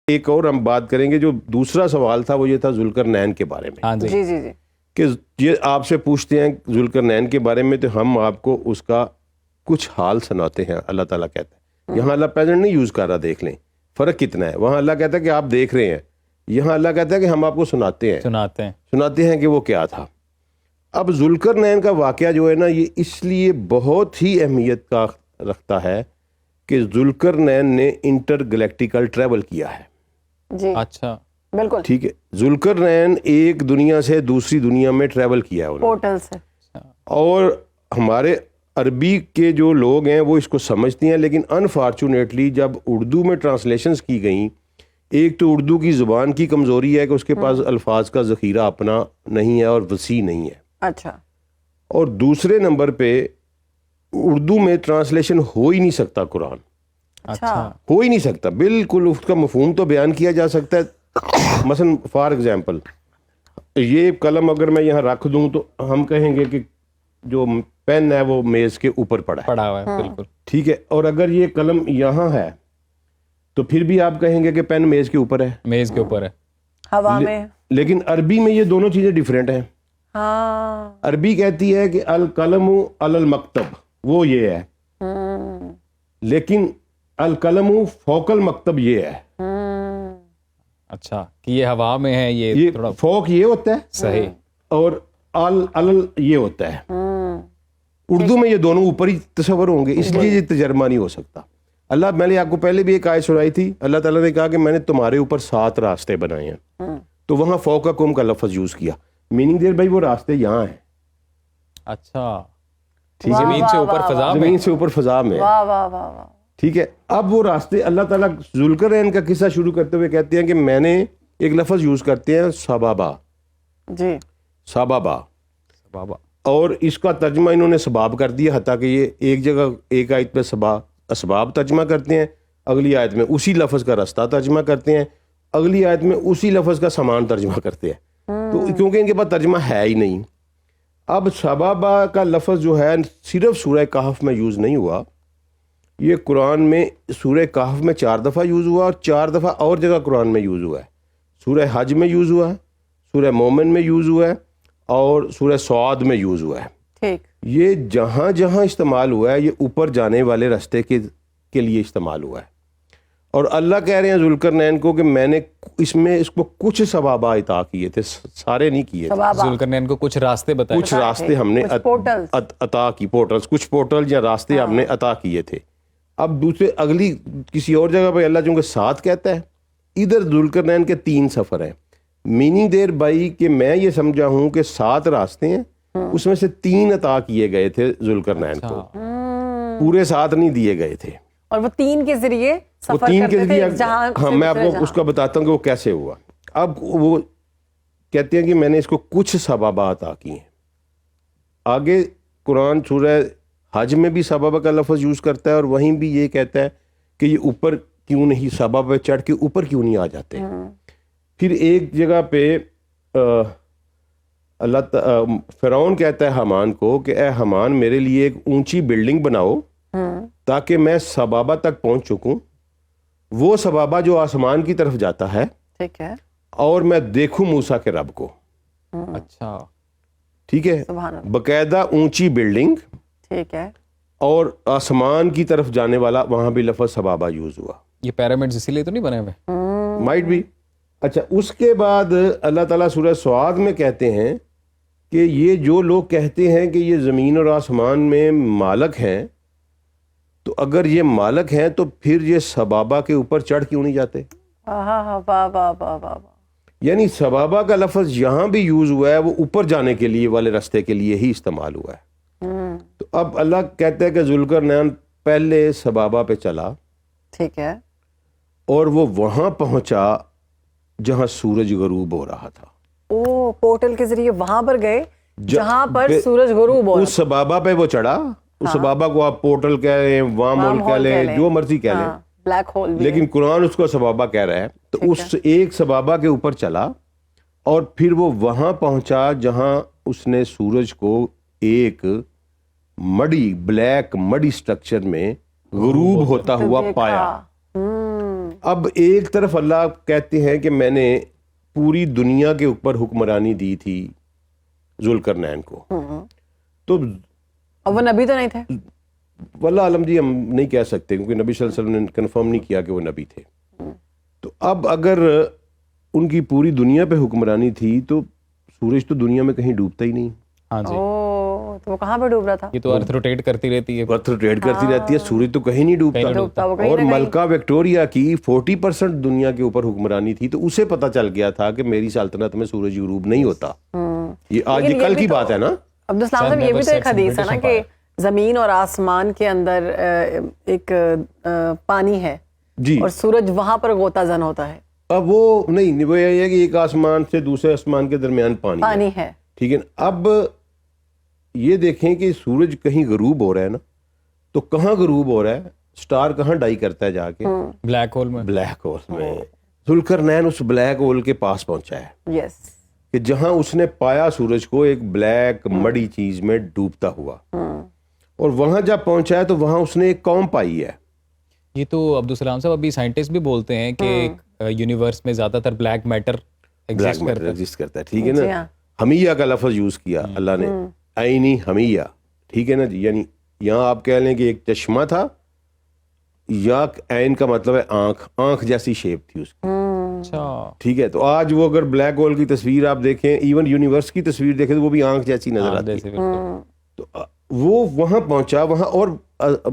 ایک اور ہم بات کریں گے. جو دوسرا سوال تھا وہ یہ تھا ذوالقرنین کے بارے میں. جی جی جی کہ یہ آپ سے پوچھتے ہیں ذوالقرنین کے بارے میں تو ہم آپ کو اس کا کچھ حال سناتے ہیں. اللہ تعالیٰ کہتا ہے, یہاں اللہ پریزنٹ نہیں یوز کر رہا, دیکھ لیں فرق کتنا ہے. وہاں اللہ کہتا ہے کہ آپ دیکھ رہے ہیں, یہاں اللہ کہتا ہے کہ ہم آپ کو سناتے ہیں کہ وہ کیا تھا. اب ذوالقرنین کا واقعہ جو ہے نا, یہ اس لیے بہت ہی اہمیت کا رکھتا ہے کہ ذوالقرنین نے انٹر گلیکٹیکل ٹریول کیا ہے. جی اچھا بالکل ٹھیک ہے. ذوالقرنین ایک دنیا سے دوسری دنیا میں ٹریول کیا ہے پورٹل سے. اور ہمارے عربی کے جو لوگ ہیں وہ اس کو سمجھتے ہیں, لیکن انفارچونیٹلی جب اردو میں ٹرانسلیشنز کی گئیں, ایک تو اردو کی زبان کی کمزوری ہے کہ اس کے پاس الفاظ کا ذخیرہ اپنا نہیں ہے اور وسیع نہیں ہے. اچھا. اور دوسرے نمبر پہ اردو میں ٹرانسلیشن ہو ہی نہیں سکتا قرآن. اچھا ہو ہی نہیں سکتا بالکل. اس کا مفہوم تو بیان کیا جا سکتا ہے. مثلا فار ایگزامپل یہ قلم اگر میں یہاں رکھ دوں تو ہم کہیں گے کہ جو پین ہے وہ میز کے اوپر پڑا ہوا ہے. بالکل ٹھیک ہے. اور اگر یہ قلم یہاں ہے تو پھر بھی آپ کہیں گے کہ پین میز کے اوپر ہے, میز کے اوپر ہے, ہوا میں. لیکن عربی میں یہ دونوں چیزیں ڈیفرنٹ ہیں. ہاں عربی کہتی ہے کہ القلم علی المکتب, وہ یہ ہے, لیکن القلم فوق المکتب یہ ہے. اچھا کہ یہ ہوا میں ہے, یہ تھوڑا فوق یہ ہوتا ہے صحیح, اور ال یہ ہوتا ہے. اردو میں یہ دونوں اوپر ہی تصور ہوں گے, اس لیے یہ تجربہ نہیں ہو سکتا. اللہ, میں نے آپ کو پہلے بھی ایک آیت سنائی تھی, اللہ تعالیٰ نے کہا کہ میں نے تمہارے اوپر 7 راستے بنائے ہیں, تو وہاں فوقکم کا لفظ یوز کیا, میننگ دیر بھائی وہ راستے یہاں ہیں. اچھا زمین سے اوپر فضا میں, زمین سے اوپر فضا میں. واہ واہ واہ واہ. ٹھیک ہے. اب وہ راستے اللہ تعالیٰ ذوالقرنین کا قصہ شروع کرتے ہوئے کہتے ہیں کہ میں نے ایک لفظ یوز کرتے ہیں سبابا. جی سبابا, بابا, اور اس کا ترجمہ انہوں نے سباب کر دیا, حتیٰ کہ یہ ایک جگہ ایک آیت پہ اسباب ترجمہ کرتے ہیں, اگلی آیت میں اسی لفظ کا رستہ ترجمہ کرتے ہیں, اگلی آیت میں اسی لفظ کا سامان ترجمہ کرتے ہیں. تو کیونکہ ان کے پاس ترجمہ ہے ہی نہیں. اب سبابا کا لفظ جو ہے صرف سورہ کہف میں یوز نہیں ہوا, یہ قرآن میں سورہ کہف میں 4 دفعہ یوز ہوا, اور 4 دفعہ اور جگہ قرآن میں یوز ہوا ہے. سورہ حج میں یوز ہوا ہے, سورہ مومن میں یوز ہوا ہے, اور سورہ سعد میں یوز ہوا ہے. ٹھیک. یہ جہاں جہاں استعمال ہوا ہے یہ اوپر جانے والے راستے کے لیے استعمال ہوا ہے. اور اللہ کہہ رہے ہیں ذوالقرنین کو کہ میں نے اس کو کچھ ثوابہ عطا کیے تھے, سارے نہیں کیے تھے. ذوالقرنین کو کچھ راستے بتائے, کچھ راستے ہم نے عطا کی, پورٹلز, کچھ پورٹل یا راستے ہم نے عطا کیے تھے. اب دوسرے اگلی کسی اور جگہ پہ اللہ چونکہ 7 کہتا ہے, ادھر ذوالقرنین کے 3 سفر ہیں. میننگ دیر بائی کہ میں یہ سمجھا ہوں کہ 7 راستے ہیں, اس میں سے 3 عطا کیے گئے تھے ذوالقرنین کو, پورے 7 نہیں دیے گئے تھے. اور وہ 3 کے ذریعے سفر کرتے تھے جہاں. ہاں میں آپ کو اس کا بتاتا ہوں کہ وہ کیسے ہوا. اب وہ کہتے ہیں کہ میں نے اس کو کچھ سبابہ عطا کی ہیں. آگے قرآن سورہ حج میں بھی سبابہ کا لفظ یوز کرتا ہے, اور وہیں بھی یہ کہتا ہے کہ یہ اوپر کیوں نہیں, سبابہ پہ چڑھ کے اوپر کیوں نہیں آ جاتے. پھر ایک جگہ پہ فرعون کہتا ہے حامان کو کہ اے حامان میرے لیے ایک اونچی بلڈنگ بناؤ تاکہ میں سبابہ تک پہنچ چکوں, وہ سبابہ جو آسمان کی طرف جاتا ہے, ٹھیک ہے, اور میں دیکھوں موسیٰ کے رب کو. اچھا ٹھیک ہے, باقاعدہ اونچی بلڈنگ, ٹھیک ہے, اور آسمان کی طرف جانے والا, وہاں بھی لفظ سبابہ یوز ہوا. یہ پیرامڈز اسی لیے تو نہیں بنے ہوئے, مائٹ بھی. اچھا, اس کے بعد اللہ تعالیٰ سورہ سعد میں کہتے ہیں کہ یہ جو لوگ کہتے ہیں کہ یہ زمین اور آسمان میں مالک ہیں, تو اگر یہ مالک ہیں تو پھر یہ سبابہ کے اوپر چڑھ کیوں نہیں جاتے. یعنی سبابہ کا لفظ یہاں بھی یوز ہوا ہے, وہ اوپر جانے کے لیے والے راستے کے لیے ہی استعمال ہوا ہے. تو اب اللہ کہتا ہے کہ ذوالقرنین پہلے سبابہ پہ چلا, ٹھیک ہے, اور وہ وہاں پہنچا جہاں سورج غروب ہو رہا تھا. او پورٹل کے ذریعے وہاں پر گئے جہاں پر سورج غروب ہو رہا. اس سبابہ پہ وہ چڑھا, اس سبابہ کو آپ پورٹل کہہ لیں, وام ہول کہہ لیں, جو مرضی کہہ لیں, بلیک ہول, لیکن قرآن اس کو سبابہ کہہ رہا ہے. تو اس ایک سبابہ کے اوپر چلا, اور پھر وہ وہاں پہنچا جہاں اس نے سورج کو ایک مڈی, بلیک مڈی سٹرکچر میں غروب ہوتا ہوا پایا. اب ایک طرف اللہ کہتے ہیں کہ میں نے پوری دنیا کے اوپر حکمرانی دی تھی ذوالقرنین کو، تو اور وہ نبی تو نہیں تھے؟ واللہ عالم جی ہم نہیں کہہ سکتے، کیونکہ نبی صلی اللہ علیہ وسلم نے کنفرم نہیں کیا کہ وہ نبی تھے. تو اب اگر ان کی پوری دنیا پہ حکمرانی تھی تو سورج تو دنیا میں کہیں ڈوبتا ہی نہیں. ہاں جی، تو وہ کہاں پہ ڈوب رہا تھا؟ یہ تو ارتھ روٹیٹ کرتی رہتی ہے، ارتھ روٹیٹ کرتی رہتی ہے، سورج تو کہیں نہیں ڈوبتا. وہ کہیں اور نہ کہیں. ملکہ وکٹوریا کی 40% دنیا کے اوپر حکمرانی تھی، تو اسے پتہ چل گیا تھا کہ میری سلطنت میں سورج غروب نہیں ہوتا. یہ آج یہ کل کی بات ہے نا. عبدالسلام صاحب یہ بھی تو ایک حدیث ہے نا کہ زمین اور آسمان کے اندر ایک پانی ہے جی، اور سورج وہاں پر غوطہ زن ہوتا ہے. اب وہ نہیں، وہ یہ ہے کہ ایک آسمان سے دوسرے آسمان کے درمیان پانی ہے. ٹھیک ہے. اب یہ دیکھیں کہ سورج کہیں غروب ہو رہا ہے نا، تو کہاں غروب ہو رہا ہے؟ سٹار کہاں ڈائی کرتا ہے جا کے؟ بلیک ہول میں. بلیک ہول میں. ذوالقرنین اس بلیک ہول کے پاس پہنچا ہے یس، کہ جہاں اس نے پایا سورج کو ایک بلیک مڑی چیز میں ڈوبتا ہوا، اور وہاں جب پہنچا ہے تو وہاں اس نے ایک قوم پائی ہے. یہ تو عبدالسلام صاحب ابھی سائنٹسٹ بھی بولتے ہیں کہ یونیورس میں زیادہ تر black matter black matter exist کرتا ہے. ٹھیک ہے جی نا. ہاں. حمیہ کا لفظ یوز کیا اللہ نے، عینی حمیہ. ٹھیک ہے نا جی، یعنی یہاں آپ کہہ لیں کہ ایک چشمہ تھا، یا عین کا مطلب ہے آنکھ، آنکھ جیسی شیپ تھی اس کی. اچھا، ٹھیک ہے. تو آج وہ اگر بلیک ہول کی تصویر آپ دیکھیں، ایون یونیورس کی تصویر دیکھیں، تو وہ بھی آنکھ جیسی نظر آتی ہے. تو وہ وہاں پہنچا وہاں، اور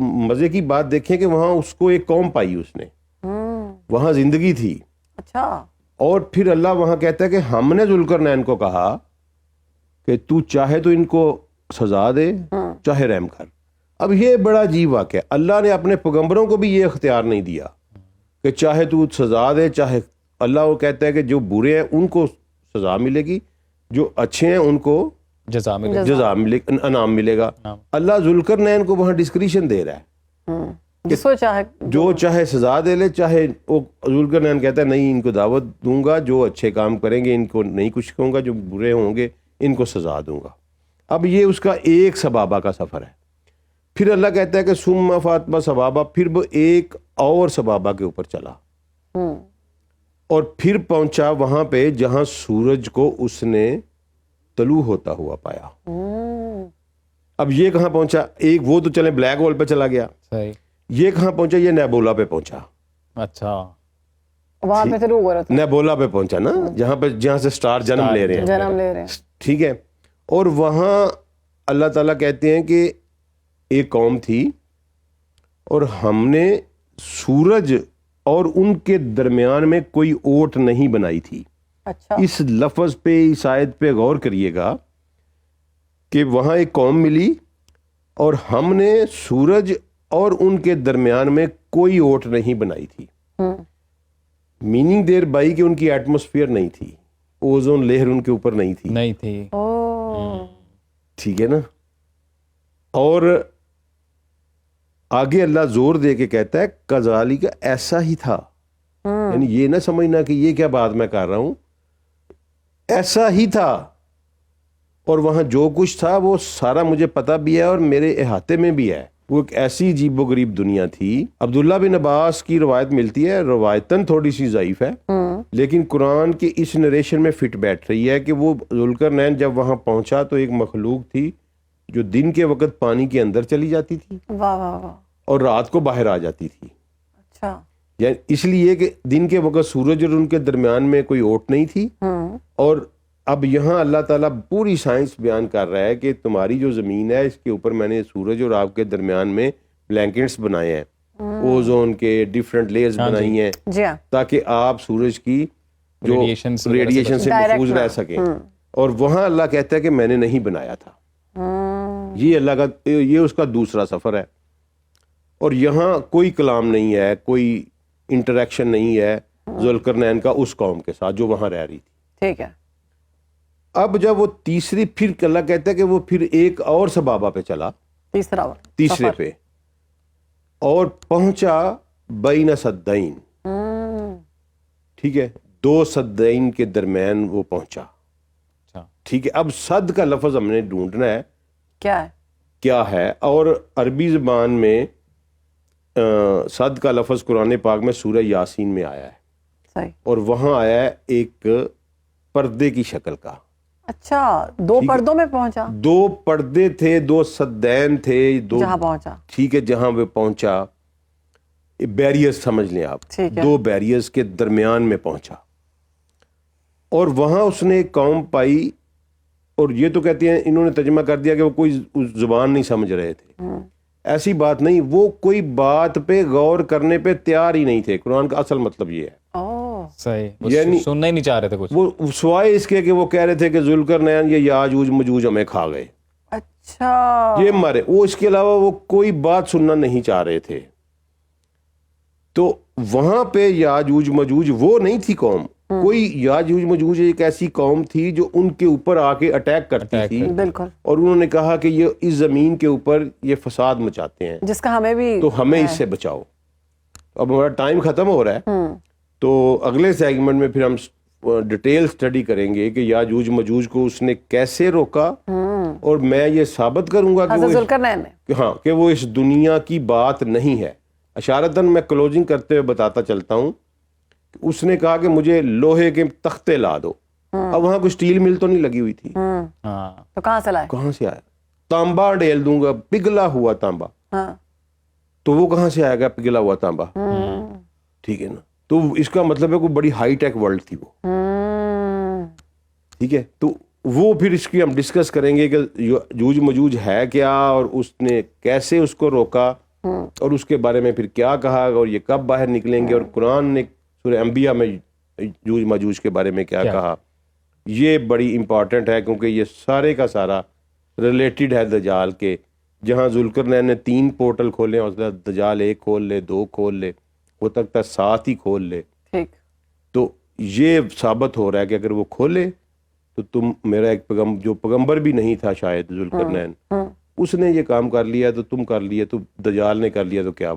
مزے کی بات دیکھیں کہ وہاں اس کو ایک قوم پائی اس نے، وہاں زندگی تھی. اچھا. اور پھر اللہ وہاں کہتا ہے کہ ہم نے ذوالقرنین کو کہا کہ تو چاہے تو ان کو سزا دے، چاہے رحم کر. اب یہ بڑا عجیب واقعہ ہے، اللہ نے اپنے پیغمبروں کو بھی یہ اختیار نہیں دیا کہ چاہے تو سزا دے چاہے. اللہ وہ کہتا ہے کہ جو برے ہیں ان کو سزا ملے گی، جو اچھے ہیں ان کو جزا ملے، جزا ملے، انعام ملے گا. اللہ ذوالقرنین کو وہاں ڈسکریشن دے رہا ہے، جس کو چاہے جو چاہے سزا دے لے، چاہے وہ. ذوالقرنین کہتا ہے نہیں، ان کو دعوت دوں گا، جو اچھے کام کریں گے ان کو نہیں کچھ کہوں گا، جو برے ہوں گے ان کو سزا دوں گا. اب یہ اس کا ایک سبابہ کا سفر ہے. پھر اللہ کہتا ہے کہ ثم فاطمہ سبابہ، پھر وہ ایک اور سبابہ کے اوپر چلا، اور پھر پہنچا وہاں پہ جہاں سورج کو اس نے طلوع ہوتا ہوا پایا. اب یہ کہاں پہنچا؟ ایک وہ تو چلے بلیک ہول پہ چلا گیا، صحیح. یہ کہاں پہنچا؟ یہ نیبولا پہ پہنچا. اچھا، وہاں پہ شروع ہو رہا تھا، نیبولا پہ پہنچا نا، جہاں سے سٹار جنم لے رہے ہیں. جنم لے رہے ہیں. ٹھیک ہے. اور وہاں اللہ تعالیٰ کہتے ہیں کہ ایک قوم تھی، اور ہم نے سورج اور ان کے درمیان میں کوئی اوٹ نہیں بنائی تھی. اچھا. اس لفظ پہ، اس آیت پہ غور کریے گا کہ وہاں ایک قوم ملی، اور ہم نے سورج اور ان کے درمیان میں کوئی اوٹ نہیں بنائی تھی. میننگ دیر بائی کہ ان کی ایٹماسفیئر نہیں تھی، اوزون لیئر ان کے اوپر نہیں تھی. ٹھیک ہے نا. اور آگے اللہ زور دے کے کہتا ہے کذالک، ایسا ہی تھا. یعنی یہ نہ سمجھنا کہ یہ کیا بات میں کر رہا ہوں، ایسا ہی تھا. اور وہاں جو کچھ تھا وہ سارا مجھے پتہ بھی ہے اور میرے احاطے میں بھی ہے. وہ ایک ایسی عجیب و غریب دنیا تھی. عبداللہ بن عباس کی روایت ملتی ہے، روایتاً تھوڑی سی ضعیف ہے، لیکن قرآن کی اس نریشن میں فٹ بیٹھ رہی ہے کہ وہ ذوالقرنین جب وہاں پہنچا تو ایک مخلوق تھی جو دن کے وقت پانی کے اندر چلی جاتی تھی، واہ واہ واہ، اور رات کو باہر آ جاتی تھی. اچھا. یعنی اس لیے کہ دن کے وقت سورج اور ان کے درمیان میں کوئی اوٹ نہیں تھی. اور اب یہاں اللہ تعالیٰ پوری سائنس بیان کر رہا ہے کہ تمہاری جو زمین ہے اس کے اوپر میں نے سورج اور آپ کے درمیان میں بلینکٹس بنائے ہیں، اوزون کے ڈیفرنٹ لیئرز بنائی ہیں، جی ہاں، تاکہ آپ سورج کی جو ریڈیشن سے محفوظ رہ سکیں. اور وہاں اللہ کہتا ہے کہ میں نے نہیں بنایا تھا. یہ اللہ کا، یہ اس کا دوسرا سفر ہے. اور یہاں کوئی کلام نہیں ہے، کوئی انٹریکشن نہیں ہے ذوالقرنین کا اس قوم کے ساتھ جو وہاں رہ رہی تھی. ٹھیک ہے. اب جب وہ تیسری، پھر اللہ کہتا ہے کہ وہ پھر ایک اور سبابہ پہ چلا، تیسرے پہ، اور پہنچا بین سدین. ٹھیک ہے، دو سدین کے درمیان وہ پہنچا. ٹھیک ہے. اب صد کا لفظ ہم نے ڈھونڈنا ہے کیا ہے. اور عربی زبان میں صد کا لفظ قرآن پاک میں سورہ یاسین میں آیا ہے صحیح. اور وہاں آیا ہے ایک پردے کی شکل کا. اچھا 2 پردوں میں پہنچا, 2 پردے تھے, 2 سدین تھے, 2 جہاں پہنچا. ٹھیک ہے, جہاں وہ پہنچا بیریئرز سمجھ لیں آپ, 2 بیریئرز کے درمیان میں پہنچا اور وہاں اس نے ایک قوم پائی. اور یہ تو کہتے ہیں انہوں نے ترجمہ کر دیا کہ وہ کوئی زبان نہیں سمجھ رہے تھے. ایسی بات نہیں, وہ کوئی بات پہ غور کرنے پہ تیار ہی نہیں تھے. قرآن کا اصل مطلب یہ ہے. صحیح, یعنی سننا ہی نہیں چاہ رہے تھے کچھ. وہ سوائے اس کے کہ وہ کہہ رہے تھے کہ ذوالقرنین یہ یاجوج مجوج ہمیں کھا گئے, اچھا یہ مارے, وہ اس کے علاوہ وہ کوئی بات سننا نہیں چاہ رہے تھے. تو وہاں پہ یاجوج مجوج وہ نہیں تھی قوم, کوئی یاجوج مجوج ایک ایسی قوم تھی جو ان کے اوپر آ کے اٹیک کرتی تھی. بالکل. اور انہوں نے کہا کہ یہ اس زمین کے اوپر یہ فساد مچاتے ہیں, جس کا ہمیں بھی, تو ہمیں اس سے بچاؤ. اب ہمارا ٹائم ختم ہو رہا ہے, تو اگلے سیگمنٹ میں پھر ہم ڈیٹیل سٹڈی کریں گے کہ یاجوج مجوج کو اس نے کیسے روکا, اور میں یہ ثابت کروں گا کہ وہ اس دنیا کی بات نہیں ہے. اشارتاً میں کلوزنگ کرتے ہوئے بتاتا چلتا ہوں, اس نے کہا کہ مجھے لوہے کے تختے لا دو. اب وہاں کوئی سٹیل مل تو نہیں لگی ہوئی تھی, تو کہاں سے لائے, کہاں سے آیا؟ تانبا ڈیل دوں گا, پگھلا ہوا تانبا. تو وہ کہاں سے آئے گا پگھلا ہوا تانبا؟ ٹھیک ہے نا, تو اس کا مطلب ہے کوئی بڑی ہائی ٹیک ورلڈ تھی وہ. ٹھیک ہے, تو وہ پھر اس کی ہم ڈسکس کریں گے کہ یاجوج مجوج ہے کیا, اور اس نے کیسے اس کو روکا, اور اس کے بارے میں پھر کیا کہا, اور یہ کب باہر نکلیں گے, اور قرآن نے سورہ انبیاء میں یاجوج ماجوج کے بارے میں کیا کہا. یہ بڑی امپورٹنٹ ہے کیونکہ یہ سارے کا سارا ریلیٹڈ ہے دجال کے. جہاں ذوالقرنین نے 3 پورٹل کھولے ہیں, اس دجال 1 کھول لے, 2 کھول لے, ہو سکتا ہے 7 ہی کھول لے. تو یہ ثابت ہو رہا ہے کہ اگر وہ کھولے تو تم, میرا ایک جو پیغمبر بھی نہیں تھا شاید ذوالقرنین, اس نے یہ کام کر لیا تو تم کر لیا, تو دجال نے کر لیا تو کیا